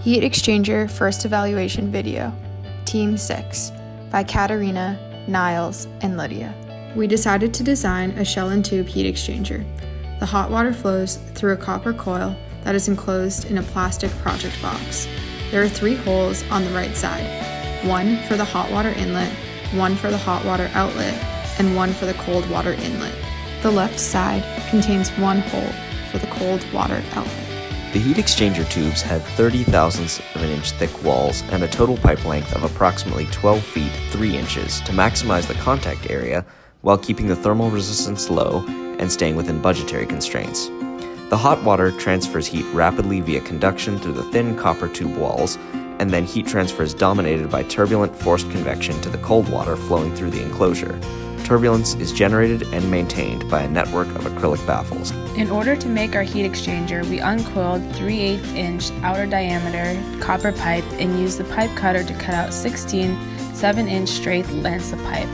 Heat Exchanger First Evaluation Video, Team 6, by Caterina, Niles, and Lidia. We decided to design a shell and tube heat exchanger. The hot water flows through a copper coil that is enclosed in a plastic project box. There are 3 holes on the right side, 1 for the hot water inlet, 1 for the hot water outlet, and 1 for the cold water inlet. The left side contains 1 hole for the cold water outlet. The heat exchanger tubes had 30 thousandths of an inch thick walls and a total pipe length of approximately 12 feet 3 inches to maximize the contact area while keeping the thermal resistance low and staying within budgetary constraints. The hot water transfers heat rapidly via conduction through the thin copper tube walls, and then heat transfer is dominated by turbulent forced convection to the cold water flowing through the enclosure. Turbulence is generated and maintained by a network of acrylic baffles. In order to make our heat exchanger, we uncoiled 3/8 inch outer diameter copper pipe and used the pipe cutter to cut out 16 7-inch straight lengths of pipe.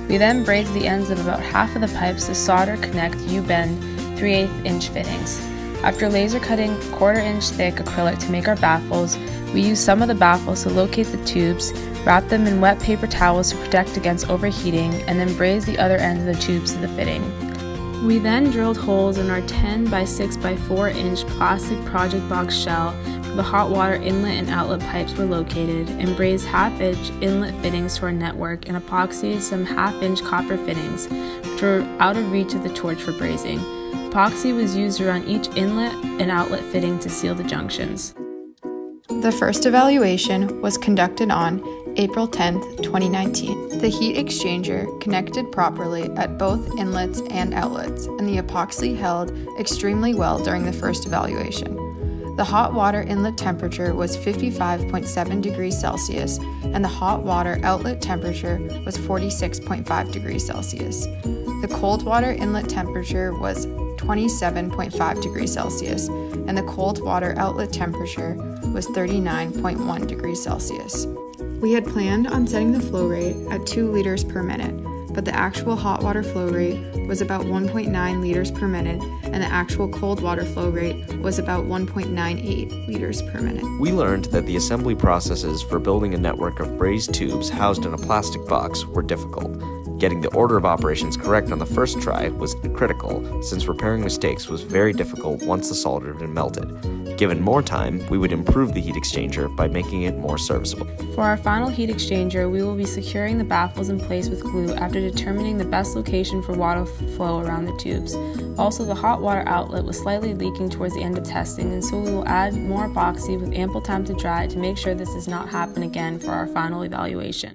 We then brazed the ends of about half of the pipes to solder connect U-bend 3/8 inch fittings. After laser cutting 1/4 inch thick acrylic to make our baffles, we used some of the baffles to locate the tubes, wrap them in wet paper towels to protect against overheating, and then braze the other ends of the tubes to the fitting. We then drilled holes in our 10 by 6 by 4 inch plastic project box shell where the hot water inlet and outlet pipes were located, and brazed 1/2 inch inlet fittings to our network and epoxied some 1/2 inch copper fittings, which were out of reach of the torch for brazing. Epoxy was used around each inlet and outlet fitting to seal the junctions. The first evaluation was conducted on April 10, 2019. The heat exchanger connected properly at both inlets and outlets, and the epoxy held extremely well during the first evaluation. The hot water inlet temperature was 55.7 degrees Celsius, and the hot water outlet temperature was 46.5 degrees Celsius. The cold water inlet temperature was 27.5 degrees Celsius, and the cold water outlet temperature was 39.1 degrees Celsius. We had planned on setting the flow rate at 2 liters per minute, but the actual hot water flow rate was about 1.9 liters per minute, and the actual cold water flow rate was about 1.98 liters per minute. We learned that the assembly processes for building a network of brazed tubes housed in a plastic box were difficult. Getting the order of operations correct on the first try was critical, since repairing mistakes was very difficult once the solder had been melted. Given more time, we would improve the heat exchanger by making it more serviceable. For our final heat exchanger, we will be securing the baffles in place with glue after determining the best location for water flow around the tubes. Also, the hot water outlet was slightly leaking towards the end of testing, and so we will add more epoxy with ample time to dry to make sure this does not happen again for our final evaluation.